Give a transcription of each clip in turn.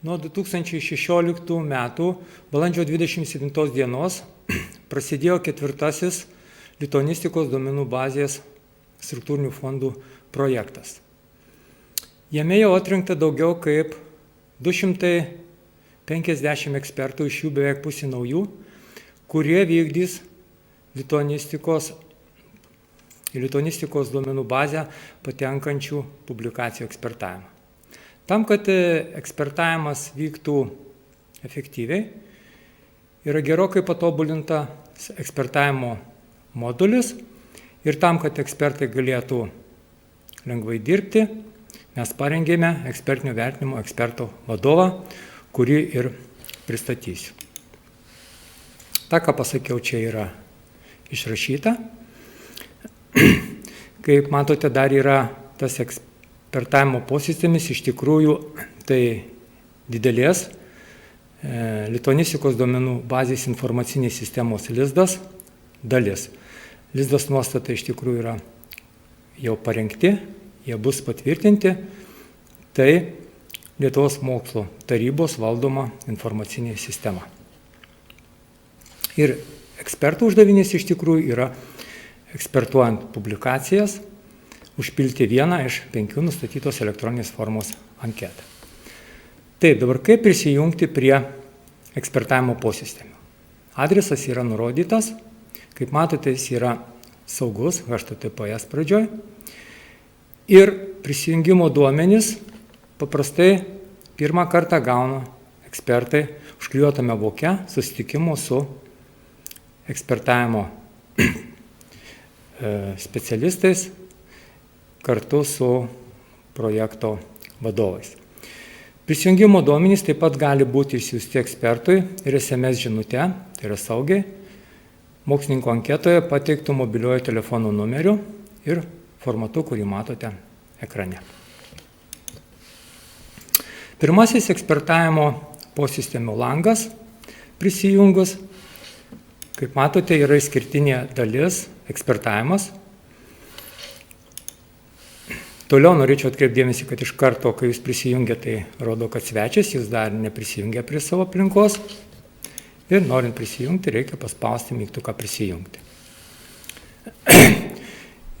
Nuo 2016 metų balandžio 27 dienos prasidėjo 4. lituanistikos duomenų bazės struktūrinių fondų projektas. Jame jau atrinkta daugiau kaip 250 ekspertų, iš jų beveik pusė naujų, kurie vykdys lituanistikos duomenų bazę patenkančių publikacijų ekspertavimą. Tam, kad ekspertavimas vyktų efektyviai, yra gerokai patobulintas ekspertavimo modulis ir tam, kad ekspertai galėtų lengvai dirbti, mes parengėme ekspertinio vertinimo eksperto vadovą, kurį ir pristatysiu. Ta, ką pasakiau, čia yra išrašyta. Kaip matote, dar yra tas ekspertavimo posėmis, iš tikrųjų tai didelės lituanistikos duomenų bazės informacinės sistemos lizdas dalis. Lizdas nuostata iš tikrųjų yra jau parengti, jie bus patvirtinti, tai Lietuvos mokslo tarybos valdoma informacinė sistema. Ir ekspertų uždavinys iš tikrųjų yra, ekspertuojant publikacijas, užpilti vieną iš 5 nustatytos elektroninės formos anketą. Taip, dabar kaip prisijungti prie ekspertavimo posistemių? Adresas yra nurodytas, kaip matote, jis yra saugus, HTTPS pradžioj. Ir prisijungimo duomenys paprastai pirmą kartą gauna ekspertai užklijuotame voke susitikimo su ekspertavimo specialistais kartu su projekto vadovais. Prisijungimo duomenys taip pat gali būti išsiųsti ekspertui ir SMS žinute, tai yra saugiai, mokslininko anketoje pateiktų mobiliojo telefono numeriu ir formatu, kurį matote ekrane. Pirmasis ekspertavimo posistemių langas prisijungus, kaip matote, yra išskirtinė dalis ekspertavimas. Toliau norėčiau atkreipdėmėsi, kad iš karto, kai jūs prisijungia, tai rodo, kad svečias, jūs dar neprisijungia prie savo aplinkos. Ir norint prisijungti, reikia paspausti mygtuką prisijungti.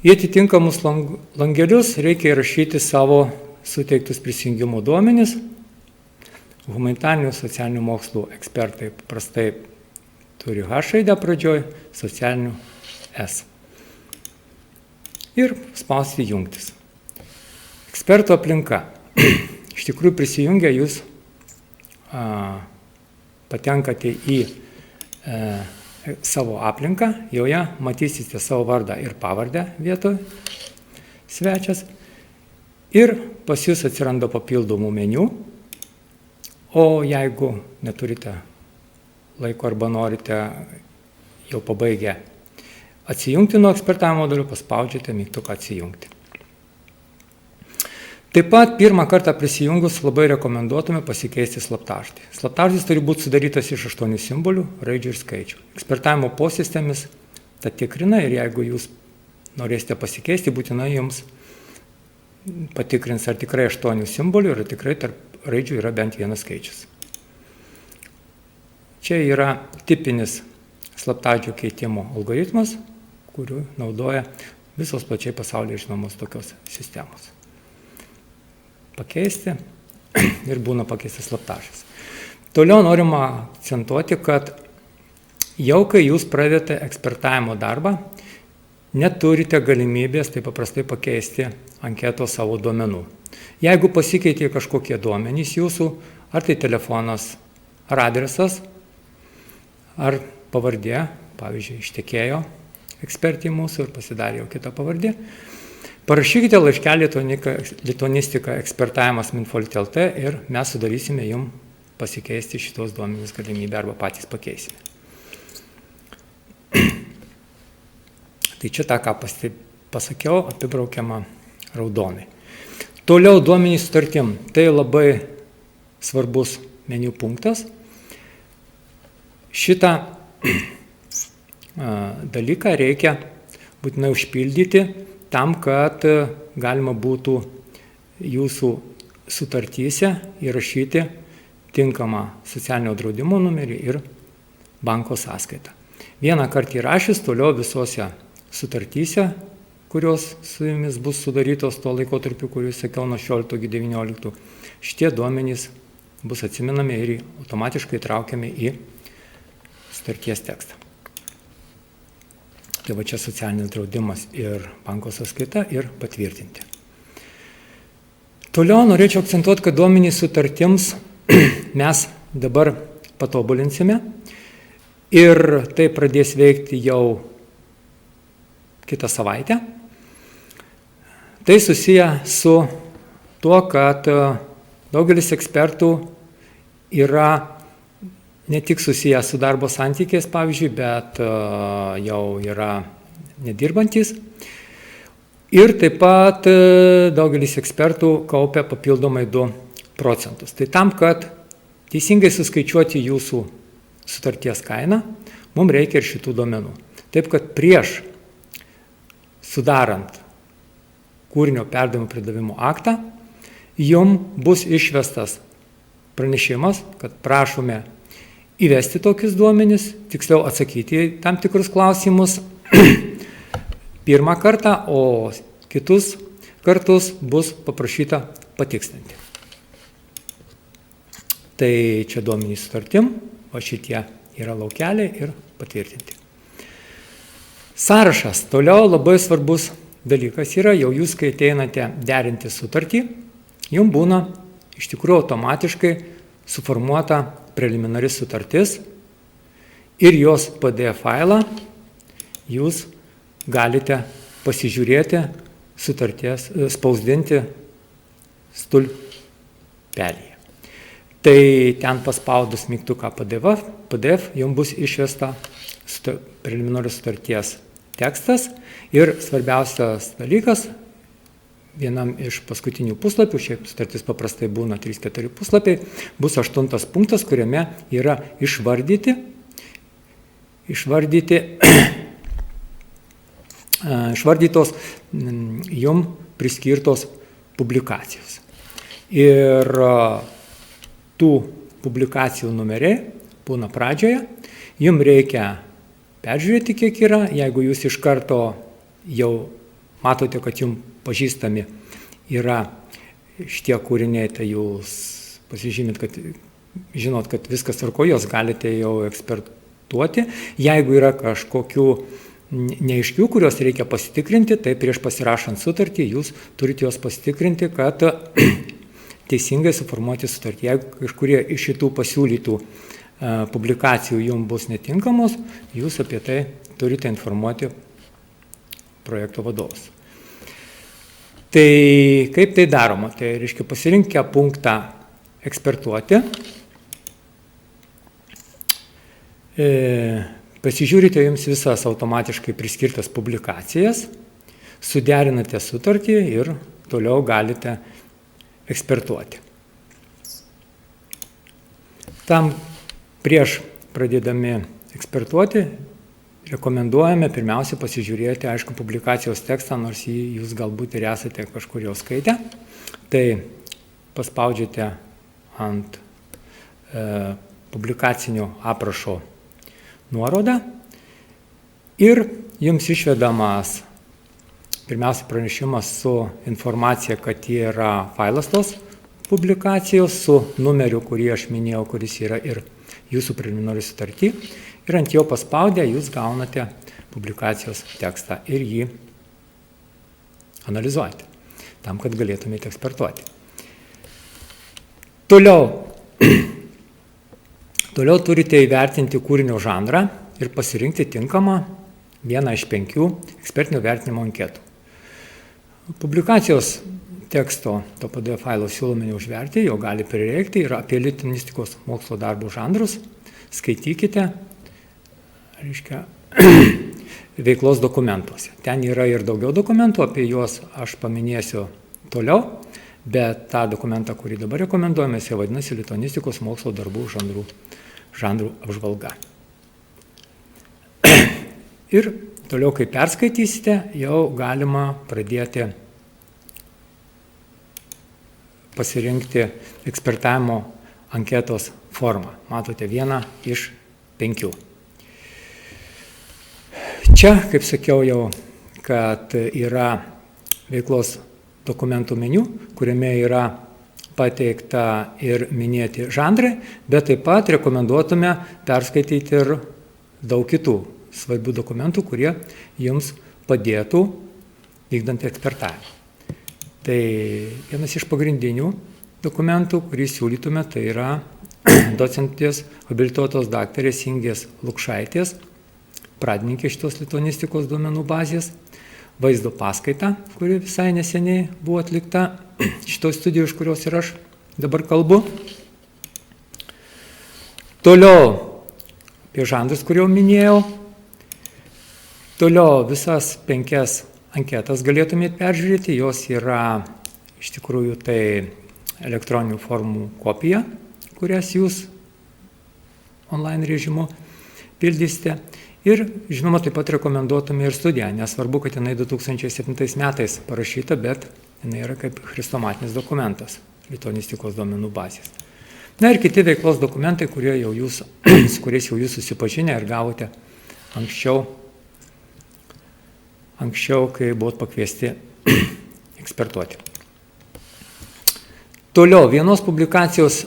Į atitinkamus langelius reikia įrašyti savo suteiktus prisijungimo duomenis. Humanitarinių socialinių mokslų ekspertai paprastai turi H raidę pradžioj, socialinių S. Ir spausti jungtis. Ekspertų aplinka. Iš tikrųjų prisijungę jūs patenkate į savo aplinką, joje matysite savo vardą ir pavardę vietoj svečias ir pas jūs atsiranda papildomų meniu, o jeigu neturite laiko arba norite jau pabaigę atsijungti nuo ekspertavimo modulio, paspaudžiate mygtuką atsijungti. Taip pat pirmą kartą prisijungus labai rekomenduotume pasikeisti slaptažodį. Slaptažodis turi būti sudarytas iš 8 simbolių, raidžių ir skaičių. Ekspertavimo posistemis tą tikrina ir jeigu jūs norėsite pasikeisti, būtinai jums patikrins, ar tikrai 8 simbolių ir tikrai tarp raidžių yra bent vienas skaičius. Čia yra tipinis slaptažodžio keitimo algoritmas, kuriuo naudoja visos plačiai pasaulyje žinomos tokios sistemos. Pakeisti ir būna pakeistas slaptažodis. Toliau norima akcentuoti, kad jau kai jūs pradedate ekspertavimo darbą, neturite galimybės taip paprastai pakeisti anketos savo duomenų. Jeigu pasikeitė kažkokie duomenys jūsų, ar tai telefonas, ar adresas, ar pavardė, pavyzdžiui, ištekėjo ekspertė mūsų ir pasidarė jau kitą pavardė, parašykite laiškelį lituanistika ekspertavimas.minfolit.lt ir mes sudarysime jums pasikeisti šitos duomenys galimybę arba patys pakeisime. Tai čia tą, ką pasakiau, apibraukiama raudonai. Toliau duomenys sutartim. Tai labai svarbus meniu punktas. Šitą dalyką reikia būtinai užpildyti tam, kad galima būtų jūsų sutartyse įrašyti tinkamą socialinio draudimo numerį ir banko sąskaitą. Vieną kartą įrašys, toliau visose sutartyse, kurios su jumis bus sudarytos tuo laikotarpiu, kurį sakiau nuo 16 iki 19, šitie duomenys bus atsiminami ir automatiškai traukiami į sutarties tekstą. Tai va čia socialinis draudimas ir banko sąskaita ir patvirtinti. Toliau norėčiau akcentuoti, kad duomenys sutartims mes dabar patobulinsime ir tai pradės veikti jau kitą savaitę. Tai susiję su tuo, kad daugelis ekspertų yra ne tik susiję su darbo santykiais, pavyzdžiui, bet jau yra nedirbantis. Ir taip pat daugelis ekspertų kaupia papildomai 2 procentus. Tai tam, kad teisingai suskaičiuoti jūsų sutarties kainą, mums reikia ir šitų duomenų. Taip, kad prieš sudarant kūrinio perdavimo pridavimo aktą, jums bus išvestas pranešimas, kad prašome įvesti tokius duomenis, tiksliau atsakyti į tam tikrus klausimus pirmą kartą, o kitus kartus bus paprašyta patikslinti. Tai čia duomenys sutartim, o šitie yra laukeliai ir patvirtinti. Sąrašas toliau labai svarbus dalykas yra, jau jūs, kai ateinate derinti sutartį, jums būna iš tikrųjų automatiškai suformuota preliminari sutartis ir jos PDF failą jūs galite pasižiūrėti sutarties, spausdinti stulpelyje. Tai ten paspaudus mygtuką PDF jums bus išvesta preliminarios sutarties tekstas ir svarbiausias dalykas, vienam iš paskutinių puslapių, šiaip sutartis paprastai būna 3-4 puslapiai, bus 8 punktas, kuriame yra išvardytos jums priskirtos publikacijos. Ir tų publikacijų numeriai būna pradžioje, jums reikia peržiūrėti, kiek yra, jeigu jūs iš karto jau matote, kad jums pažįstami yra šitie kūriniai, tai jūs pasižymit, kad žinot, kad viskas tvarkoje, jos galite jau ekspertuoti. Jeigu yra kažkokių neaiškių, kurios reikia pasitikrinti, tai prieš pasirašant sutartį jūs turite jos pasitikrinti, kad teisingai suformuoti sutartį. Jeigu kažkurie iš šitų pasiūlytų publikacijų jums bus netinkamos, jūs apie tai turite informuoti projekto vadovus. Tai kaip tai daroma? Tai reiškia pasirinkę punktą ekspertuoti, pasižiūrite jums visas automatiškai priskirtas publikacijas, suderinate sutartį ir toliau galite ekspertuoti. Tam prieš pradėdami ekspertuoti, rekomenduojame pirmiausia pasižiūrėti, aišku, publikacijos tekstą, nors jį jūs galbūt ir esate kažkur jau skaitę. Tai paspaudžiate ant publikacinio aprašo nuorodą ir jums išvedamas pirmiausia pranešimas su informacija, kad yra failas tos publikacijos su numeriu, kurį aš minėjau, kuris yra ir jūsų preliminari sutartį. Ir ant jo paspaudę jūs gaunate publikacijos tekstą ir jį analizuoti, tam, kad galėtumėte ekspertuoti. Toliau turite įvertinti kūrinio žanrą ir pasirinkti tinkamą vieną iš 5 ekspertinio vertinimo anketų. Publikacijos teksto to PDF failo siūlome neužverti, jo gali prireikti, yra apie lituanistikos mokslo darbo žanrus. Skaitykite, reiškia, veiklos dokumentuose. Ten yra ir daugiau dokumentų, apie juos aš paminėsiu toliau, bet tą dokumentą, kurį dabar rekomenduojame, jis vadinasi lituanistikos mokslo darbų žanrų apžvalga. Ir toliau, kai perskaitysite, jau galima pradėti pasirinkti ekspertavimo anketos formą. Matote, vieną iš 5. Čia, kaip sakiau jau, kad yra veiklos dokumentų meniu, kuriame yra pateikta ir minėti žanrai, bet taip pat rekomenduotume perskaityti ir daug kitų svarbių dokumentų, kurie jums padėtų vykdant ekspertavimą. Tai vienas iš pagrindinių dokumentų, kurį siūlytume, tai yra docentės habilituotos daktarės Ingės Lukšaitės, pradininkė šitos lituanistikos duomenų bazės, vaizdo paskaita, kuri visai neseniai buvo atlikta šitos studijos, iš kurios ir aš dabar kalbu. Toliau apie žanrus, kuriuo minėjau. Toliau visas 5 anketas galėtumėte peržiūrėti, jos yra iš tikrųjų tai elektroninių formų kopija, kurias jūs online režimu pildysite. Ir, žinoma, taip pat rekomenduotume ir studiją, nesvarbu, kad jinai 2007 metais parašyta, bet jinai yra kaip chrestomatinis dokumentas lituanistikos duomenų bazės. Na ir kiti veiklos dokumentai, su kuriais jau jūs susipažinę ir gavote anksčiau, kai buvot pakviesti ekspertuoti. Toliau, vienos publikacijos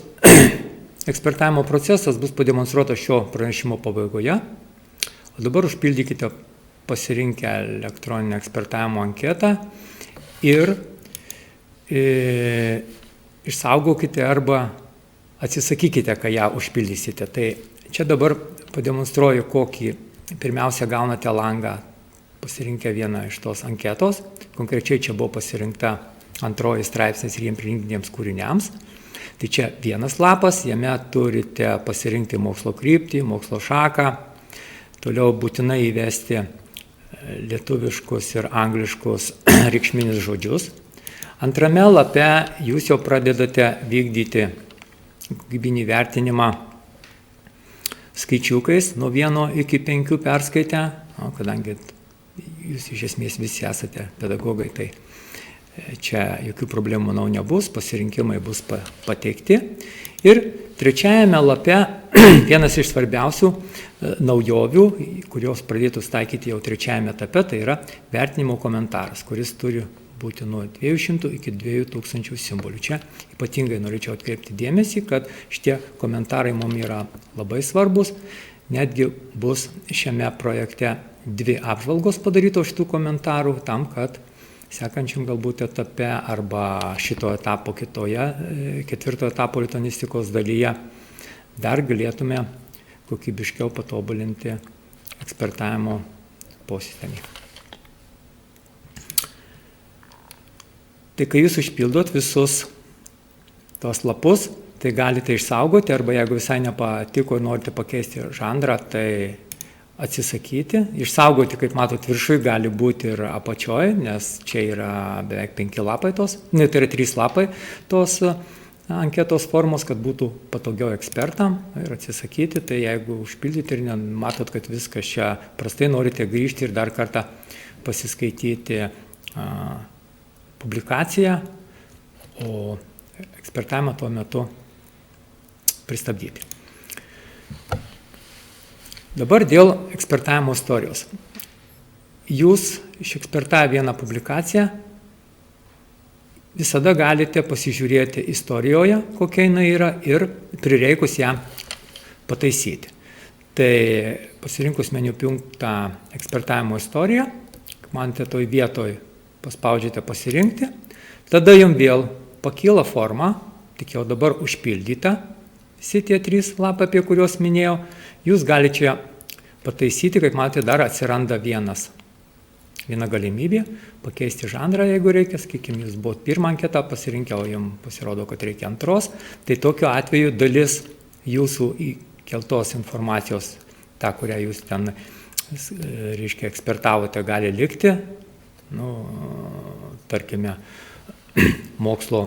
ekspertavimo procesas bus pademonstruotas šio pranešimo pabaigoje. O dabar užpildykite pasirinkę elektroninę ekspertavimo anketą ir išsaugokite arba atsisakykite, kai ją užpildysite. Tai čia dabar pademonstruoju, kokį pirmiausia gaunate langą pasirinkę vieną iš tos anketos. Konkrečiai čia buvo pasirinkta 2 straipsnis ir jiems prilygintiems kūriniams. Tai čia vienas lapas, jame turite pasirinkti mokslo kryptį, mokslo šaką. Toliau būtinai įvesti lietuviškus ir angliškus reikšminius žodžius. Antrame lape jūs jau pradedate vykdyti kokybinį vertinimą skaičiukais nuo 1 iki 5 perskaitę, kadangi jūs iš esmės visi esate pedagogai, tai čia jokių problemų, manau, nebus, pasirinkimai bus pateikti. Ir trečiajame lape vienas iš svarbiausių naujovių, kurios pradėtus taikyti jau trečiajame etape, tai yra vertinimo komentaras, kuris turi būti nuo 200 iki 2000 simbolių. Čia ypatingai norėčiau atkreipti dėmesį, kad šitie komentarai mums yra labai svarbus. Netgi bus šiame projekte 2 apžvalgos padarytos šitų komentarų, tam, kad sekančiam galbūt etape arba šito etapo kitoje, 4 etapo lituanistikos dalyje, dar galėtume kokybiškiau patobulinti ekspertavimo posistemį. Tai kai jūs užpildot visus tos lapus, tai galite išsaugoti, arba jeigu visai nepatiko ir norite pakeisti žanrą, tai atsisakyti. Išsaugoti, kaip matot, viršui gali būti ir apačioj, nes čia yra beveik 5 lapai tos, tai yra 3 lapai tos anketos formos, kad būtų patogiau ekspertam ir atsisakyti. Tai jeigu užpildyti ir matot, kad viskas čia prastai, norite grįžti ir dar kartą pasiskaityti publikaciją, o ekspertavimą tuo metu pristabdyti. Dabar dėl ekspertavimo istorijos. Jūs išekspertavę vieną publikaciją visada galite pasižiūrėti istorijoje, kokia jinai yra, ir prireikus ją pataisyti. Tai pasirinkus meniu punktą ekspertavimo istoriją, manote, toj vietoj paspaudžiate pasirinkti, tada jums vėl pakyla forma, tik jau dabar užpildyta, visi tie 3 lapai, apie kuriuos minėjau, jūs galite čia pataisyti, kaip matote, dar atsiranda viena galimybė pakeisti žanrą, jeigu reikia, sakykime, jūs buvot 1 anketą pasirinkę, o jums pasirodo, kad reikia 2, tai tokiu atveju dalis jūsų įkeltos informacijos, tą, kurią jūs ten, reiškia, ekspertavote, gali likti, tarkime, mokslo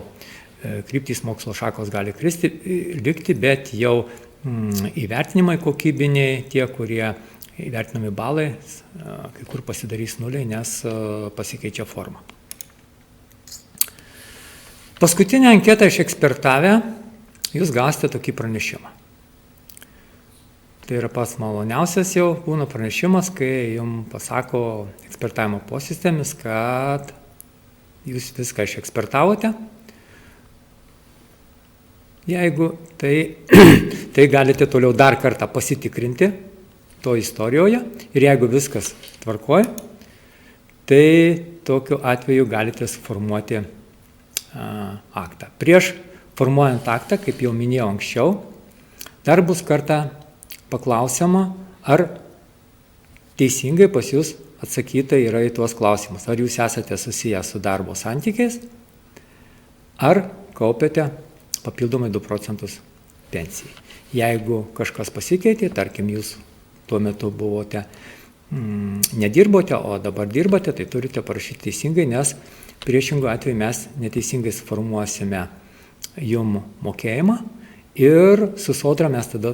kryptys, mokslo šakos gali likti, bet jau įvertinimai kokybiniai, tie, kurie įvertinami balai, kai kur pasidarys nuliai, nes pasikeičia forma. Paskutinę anketą išekspertavę jūs gausite tokį pranešimą. Tai yra pats maloniausias jau būna pranešimas, kai jums pasako ekspertavimo posėmis, kad jūs viską išekspertavote. Jeigu tai galite toliau dar kartą pasitikrinti to istorijoje ir jeigu viskas tvarkoja, tai tokiu atveju galite suformuoti aktą. Prieš formuojant aktą, kaip jau minėjau anksčiau, dar bus kartą paklausiama, ar teisingai pas jūs atsakyta yra į tuos klausimus. Ar jūs esate susiję su darbo santykiais, ar kaupiate papildomai 2 procentus pensijai. Jeigu kažkas pasikeitė, tarkim, jūs tuo metu buvote, nedirbote, o dabar dirbate, tai turite parašyti teisingai, nes priešingų atveju mes neteisingai suformuosime jum mokėjimą ir su sodra mes tada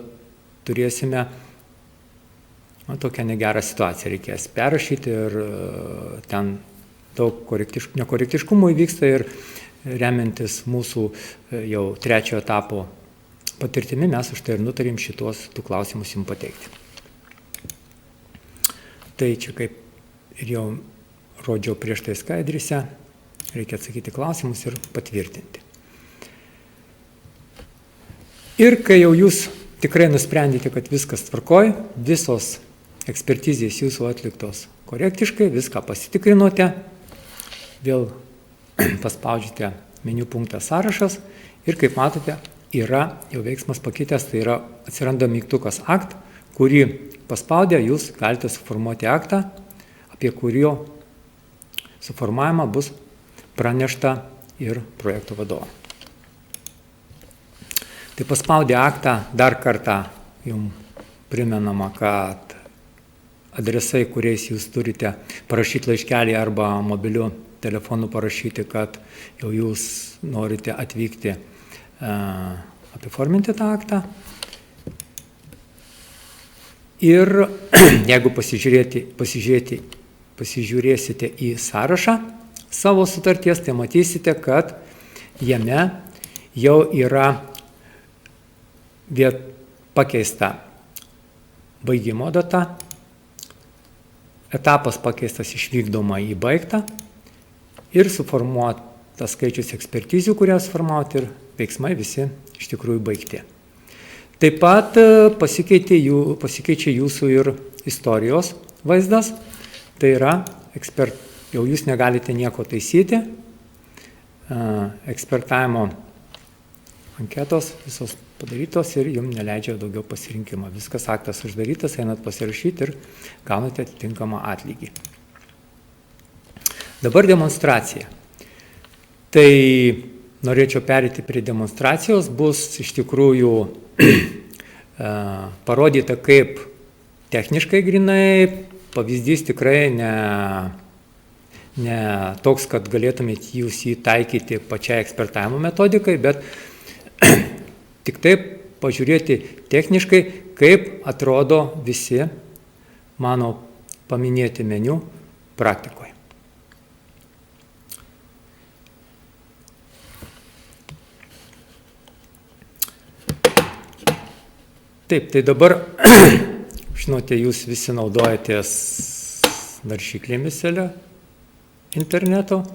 turėsime tokią negerą situaciją, reikės perrašyti ir ten daug nekorektiškumų įvyksta ir remiantis mūsų jau 3 etapo patirtimi, mes už tai ir nutarėm šitos 2 klausimus jums pateikti. Tai čia kaip ir jau rodžiau prieš tai skaidrėse, reikia atsakyti klausimus ir patvirtinti. Ir kai jau jūs tikrai nusprendėte, kad viskas tvarkoj, visos ekspertizės jūsų atliktos korektiškai, viską pasitikrinote, vėl paspaudžiate meniu punktą sąrašas ir kaip matote, yra jau veiksmas pakitęs, tai yra atsiranda mygtukas akt, kurį paspaudę jūs galite suformuoti aktą, apie kurio suformavimą bus pranešta ir projekto vadovo. Tai paspaudę aktą dar kartą jums primenama, kad adresai, kuriais jūs turite parašyti laiškelį arba mobiliu telefonu parašyti, kad jau jūs norite atvykti apiforminti tą aktą. Ir jeigu pasižiūrėsite į sąrašą savo sutarties, tai matysite, kad jame jau yra pakeista baigimo data, etapas pakeistas iš vykdoma į baigtą ir suformuotas skaičius ekspertizių, kurias formavote ir veiksmai visi iš tikrųjų baigti. Taip pat pasikeičia jūsų ir istorijos vaizdas, tai yra jau jūs negalite nieko taisyti, ekspertavimo anketos visos padarytos ir jums neleidžia daugiau pasirinkimo. Viskas aktas uždarytas, einat pasirašyti ir gaunate atitinkamą atlygį. Dabar demonstracija. Tai norėčiau perėti prie demonstracijos, bus iš tikrųjų parodyta kaip techniškai grinai, pavyzdys tikrai ne toks, kad galėtumėte jūs jį taikyti pačiai ekspertavimo metodikai, bet tik taip pažiūrėti techniškai, kaip atrodo visi mano paminėti meniu praktikoje. Taip, tai dabar, žinote, jūs visi naudojatės naršyklėmis interneto.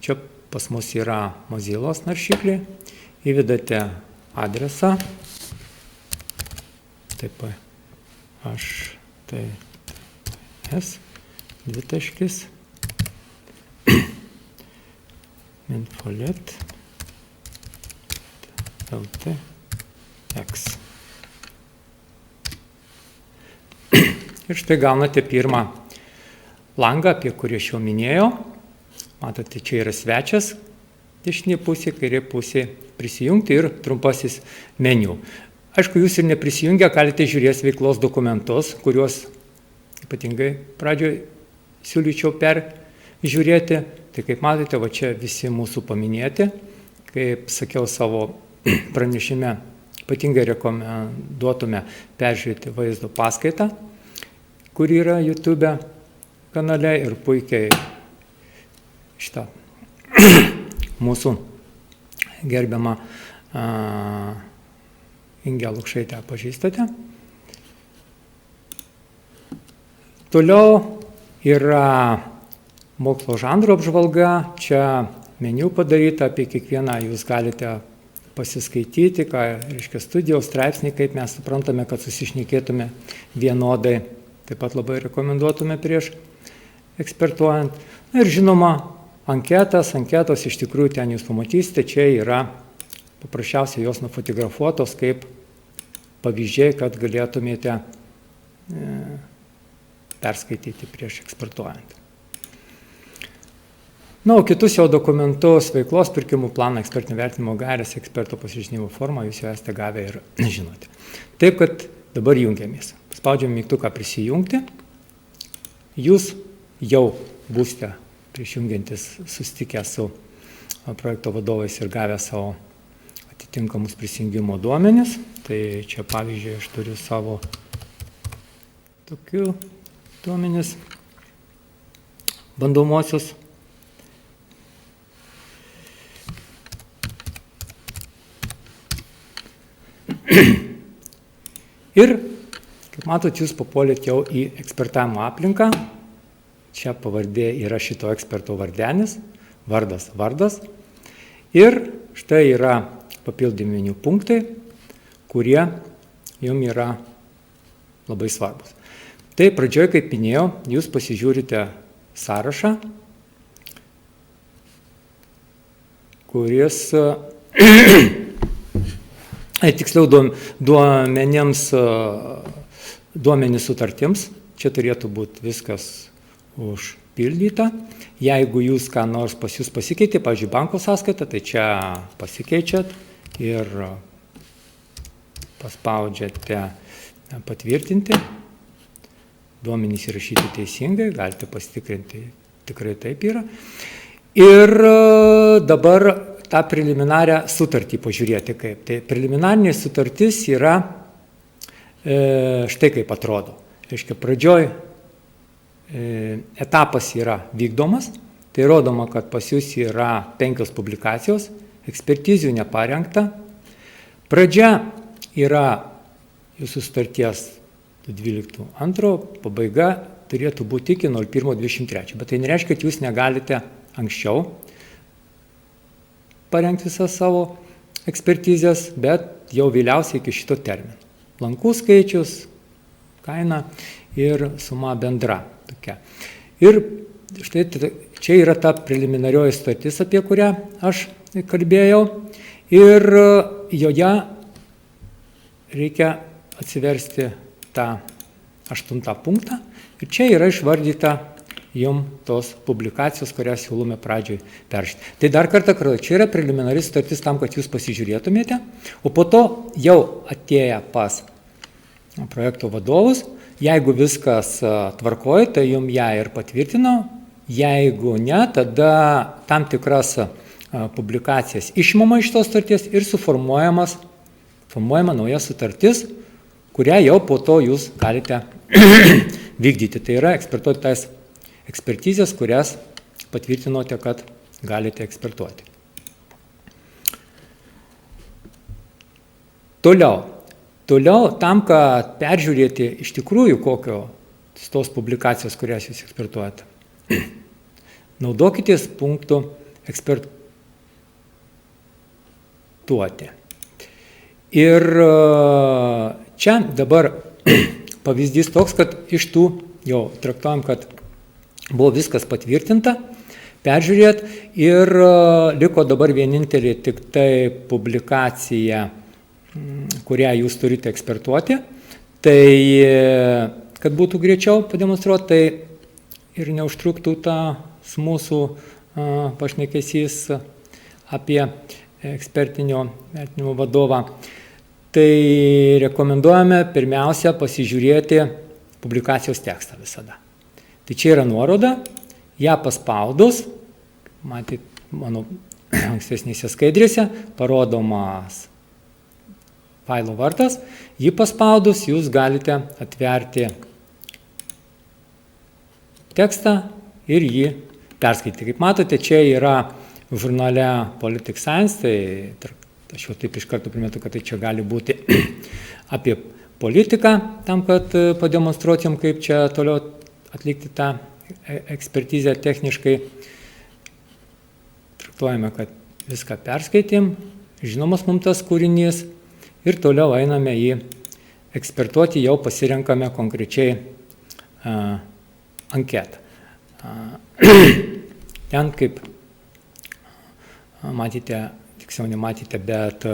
Čia pas mus yra Mozillos naršyklė. Įvedate adresą. Taip, HTTPS Infolet.LTX. Ir štai gaunate pirmą langą, apie kurį aš jau minėjau. Matote, čia yra svečias, dešinė pusė, kairė pusė prisijungti ir trumpasis meniu. Aišku, jūs ir neprisijungę galite žiūrėti veiklos dokumentus, kuriuos ypatingai pradžioje siūlyčiau peržiūrėti. Tai kaip matote, va čia visi mūsų paminėti. Kaip sakiau savo pranešime, ypatingai rekomenduotume peržiūrėti vaizdo paskaitą, kur yra YouTube kanale ir puikiai šitą mūsų gerbiamą Ingę Lukšaitę pažįstate. Toliau yra mokslo žanrų apžvalga. Čia meniu padaryta, apie kiekvieną jūs galite pasiskaityti, ką reiškia studijos, straipsniai, kaip mes suprantame, kad susišnekėtume vienodai. Taip pat labai rekomenduotume prieš ekspertuojant. Ir žinoma, anketos iš tikrųjų ten jūs pamatysite, čia yra paprasčiausiai jos nufotografuotos kaip pavyzdžiai, kad galėtumėte perskaityti prieš ekspertuojant. Na, o kitus jau dokumentus, veiklos pirkimų planą, ekspertinio vertinimo gairės, eksperto pasižinimo formą jūs jau esate gavę ir žinote. Taip, kad dabar jungiamės. Spaudžiam mygtuką prisijungti. Jūs jau būsite prisijungiantis susitikę su projekto vadovais ir gavę savo atitinkamus prisijungimo duomenis. Tai čia pavyzdžiui, aš turiu savo tokių duomenis bandomosius. Ir, kaip matot, jūs papuolėt jau į ekspertavimo aplinką. Čia pavardė yra šito eksperto vardenis, vardas. Ir štai yra papildominių punktai, kurie jums yra labai svarbus. Tai pradžioje, kaip minėjau, jūs pasižiūrite sąrašą, kuris tiksliau duomenys sutartims. Čia turėtų būti viskas užpildyta. Jeigu jūs ką nors pas jūs pasikeitė, pavyzdžiui, banko sąskaitą, tai čia pasikeičiat ir paspaudžiate patvirtinti. Duomenys įrašyti teisingai, galite pasitikrinti, tikrai taip yra. Ir dabar tą preliminarią sutartį pažiūrėti kaip. Tai preliminarinė sutartis yra štai kaip atrodo. Reiškia, pradžioj etapas yra vykdomas, tai rodoma, kad pas jūs yra 5 publikacijos, ekspertizių neparengta. Pradžia yra jūsų sutarties 12.2, pabaiga turėtų būti iki 01.23, bet tai nereiškia, kad jūs negalite anksčiau parengti visas savo ekspertizės, bet jau vėliausiai iki šito termino. Lankų skaičius, kaina ir suma bendra tokia. Ir štai čia yra ta preliminarioji sutartis, apie kurią aš kalbėjau, ir joje reikia atsiversti tą 8 punktą, ir čia yra išvardyta jums tos publikacijos, kurias siūlome pradžioj peržiūrėti. Tai dar kartą, čia yra preliminari sutartis tam, kad jūs pasižiūrėtumėte, o po to jau atėję pas projekto vadovus, jeigu viskas tvarkoja, tai jums ją ir patvirtino, jeigu ne, tada tam tikras publikacijas išimama iš tos sutarties ir suformuojama nauja sutartis, kurią jau po to jūs galite vykdyti. Tai yra ekspertuotas ekspertizės, kurias patvirtinote, kad galite ekspertuoti. Toliau tam, kad peržiūrėti iš tikrųjų kokio tos publikacijos, kurias jūs ekspertuojate, naudokitės punktų ekspertuoti. Ir čia dabar pavyzdys toks, kad iš tų jau traktuojam, kad buvo viskas patvirtinta, peržiūrėt ir liko dabar vienintelė tik tai publikacija, kurią jūs turite ekspertuoti. Tai, kad būtų greičiau pademonstruoti, tai ir neužtruktų tas mūsų pašnekesys apie ekspertinio vertinimo vadovą, tai rekomenduojame pirmiausia pasižiūrėti publikacijos tekstą visada. Tai čia yra nuoroda, ją paspaudus, matyt, mano ankstesnėse skaidrėse, parodomas failo vardas, jį paspaudus jūs galite atverti tekstą ir jį perskaityti. Kaip matote, čia yra žurnale Politics Science, tai aš jau taip iš karto primetu, kad tai čia gali būti apie politiką, tam, kad pademonstruotum, kaip čia toliau atlikti tą ekspertizę techniškai. Traktuojame, kad viską perskaitėm, žinomas mums tas kūrinys ir toliau einame į ekspertuoti, jau pasirenkame konkrečiai anketą. Ten, kaip matėte, tiksliau nematėte, bet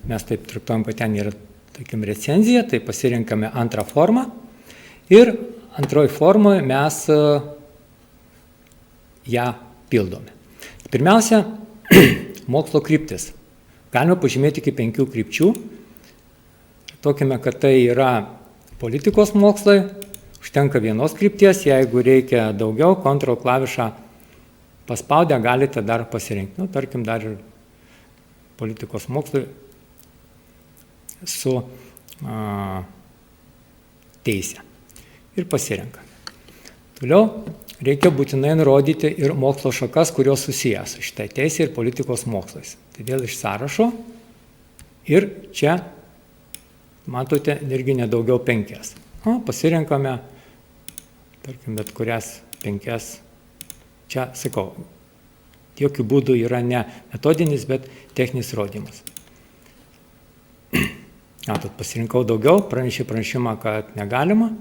mes taip traktuojam, kad ten yra, tarkim, recenzija, tai pasirenkame antrą formą ir antroji formoje mes ją pildome. Pirmiausia, mokslo kryptis. Galime pažymėti iki 5 krypčių. Tokime, kad tai yra politikos mokslai, užtenka vienos krypties, jeigu reikia daugiau, Ctrl klavišą paspaudę galite dar pasirinkti. Nu, tarkim, dar ir politikos mokslai su teisė. Ir pasirenkame. Toliau reikia būtinai nurodyti ir mokslo šakas, kurios susijęs su šitai teisė ir politikos mokslais. Tai vėl iš sąrašo ir čia matote irgi nedaugiau 5. Pasirenkame, tarkim, bet kurias 5. Čia, sakau, jokių būdų yra ne metodinis, bet techninis rodymas. Matot, pasirinkau daugiau, pranešimą, kad negalima,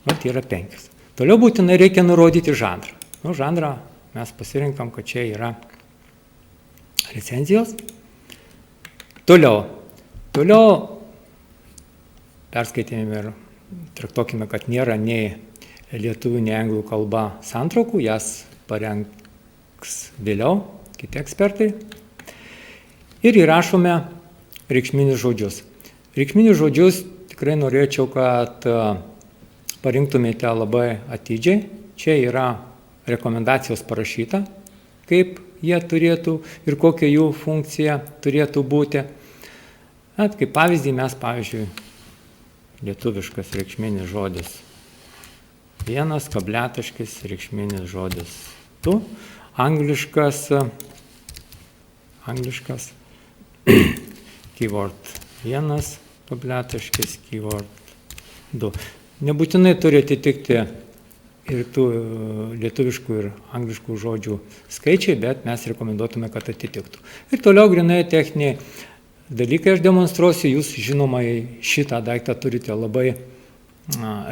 vat yra 5. Toliau būtinai reikia nurodyti žanrą. Nu, žanrą mes pasirinkam, kad čia yra recenzijos. Toliau perskaitėme ir traktuokime, kad nėra nei lietuvių, nei anglų kalba santraukų, jas parengs vėliau kiti ekspertai. Ir įrašome reikšminius žodžius. Reikšminius žodžius tikrai norėčiau, kad parinktumėte labai atidžiai. Čia yra rekomendacijos parašyta, kaip jie turėtų ir kokia jų funkcija turėtų būti. Net kaip pavyzdį mes, pavyzdžiui, lietuviškas reikšminis žodis 1, kabletaškis, reikšminis žodis 2, angliškas keyword 1, kabletaškis, keyword 2. Nebūtinai turi atitikti ir tų lietuviškų ir angliškų žodžių skaičiai, bet mes rekomenduotume, kad atitiktų. Ir toliau grinai techniniai dalykai aš demonstruosiu, jūs žinoma šitą daiktą turite labai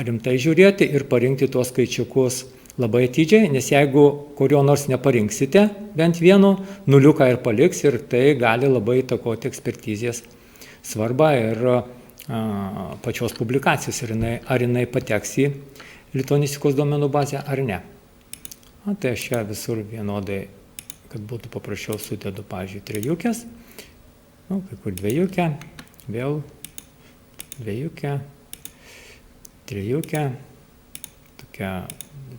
rimtai žiūrėti ir parinkti tuos skaičiukus labai atidžiai, nes jeigu kurio nors neparinksite, bent vieno, nuliuką ir paliks ir tai gali labai įtakoti ekspertizės svarbą ir pačios publikacijos, ar jinai pateks į lituanistikos duomenų bazę ar ne. Tai aš čia visur vienodai, kad būtų paprasčiau, sudedu, pavyzdžiui, 3, kai kur 2, vėl 2, 3, tokia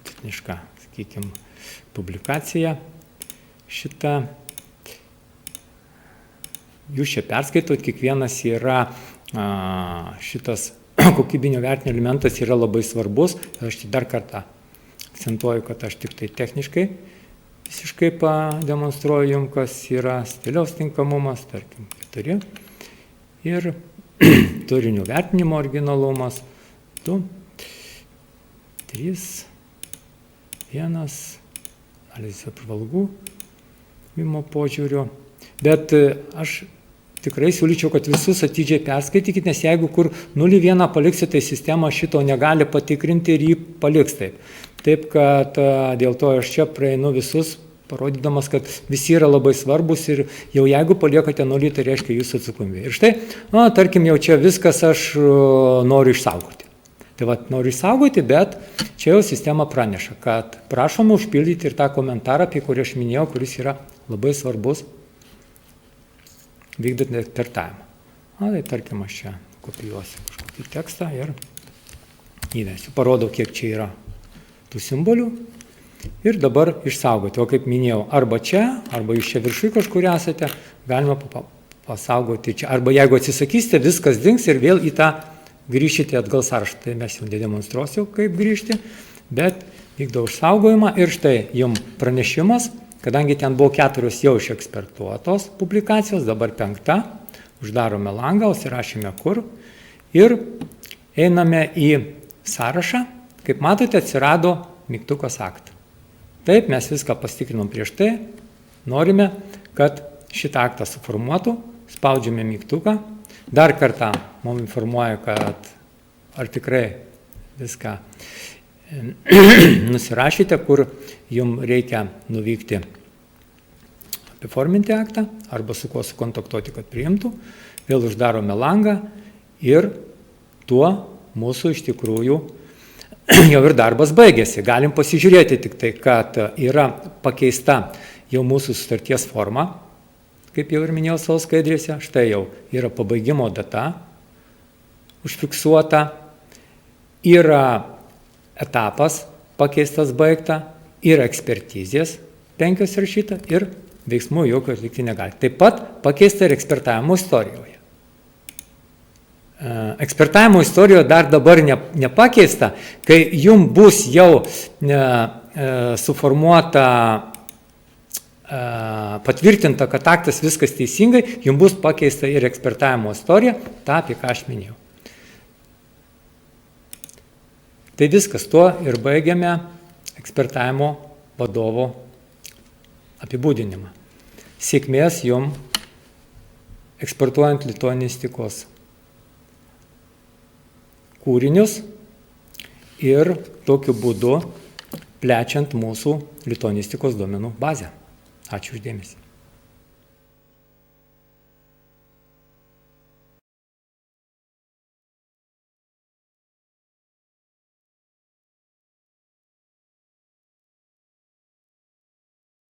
techniška, sakykime, publikacija šita. Jūs čia perskaitot, kiekvienas yra šitas kokybinio vertinimo elementas yra labai svarbus. Aš dar kartą akcentuoju, kad aš tik tai techniškai visiškai pademonstruoju jums, kas yra stiliaus tinkamumas, tarkim, 4. Ir turinio vertinimo originalumas 2, 3, 1, analizės apžvalgų požiūriu. Bet aš tikrai siūlyčiau, kad visus atidžiai perskaitykite, nes jeigu kur 0,1 paliksite, tai sistema šito negali patikrinti ir jį paliks taip. Taip, kad dėl to aš čia praeinu visus, parodydamas, kad visi yra labai svarbus ir jau jeigu paliekate 0, tai reiškia jūsų atsakomybė. Ir štai, tarkim, jau čia viskas aš noriu išsaugoti. Tai va, noriu išsaugoti, bet čia jau sistema praneša, kad prašoma užpildyti ir tą komentarą, apie kurį aš minėjau, kuris yra labai svarbus vykdant ekspertavimą. Tai tarkim, aš čia kopijuosiu kažkokį tekstą ir įvesiu. Parodau, kiek čia yra tų simbolių ir dabar išsaugoti. O kaip minėjau, arba čia, arba jūs čia viršui kažkur esate, galima pasaugoti čia. Arba jeigu atsisakysite, viskas dings ir vėl į tą grįžite atgal sąrašą. Tai mes jau nedemonstruosiu, kaip grįžti, bet vykdau išsaugojimą ir štai jums pranešimas. Kadangi ten buvo 4 jau išekspertuotos publikacijos, dabar 5, uždarome langą, užsirašėme kur ir einame į sąrašą. Kaip matote, atsirado mygtukas aktą. Taip, mes viską pasitikrinom prieš tai, norime, kad šitą aktą suformuotų, spaudžiame mygtuką, dar kartą mums informuoja, kad ar tikrai viską nusirašyte, kur jums reikia nuvykti apiforminti aktą, arba su kuo sukontaktuoti, kad priimtų, vėl uždarome langą ir tuo mūsų iš tikrųjų jau ir darbas baigėsi. Galim pasižiūrėti tik tai, kad yra pakeista jau mūsų sutarties forma, kaip jau ir minėjau savo skaidrėse, štai jau yra pabaigimo data užfiksuota, yra etapas pakeistas baigta, yra ekspertizės 5 rašyta ir veiksmų jokio atlikti negali. Taip pat pakeista ir ekspertavimo istorijoje. Ekspertavimo istorijoje dar dabar nepakeista, kai jums bus jau suformuota, patvirtinta, kad aktas viskas teisingai, jums bus pakeista ir ekspertavimo istorija, tą apie ką aš minėjau. Tai viskas, tuo ir baigiame ekspertavimo vadovo apibūdinimą. Sėkmės jums eksportuojant lituanistikos kūrinius ir tokiu būdu plečiant mūsų lituanistikos duomenų bazę. Ačiū uždėmesį.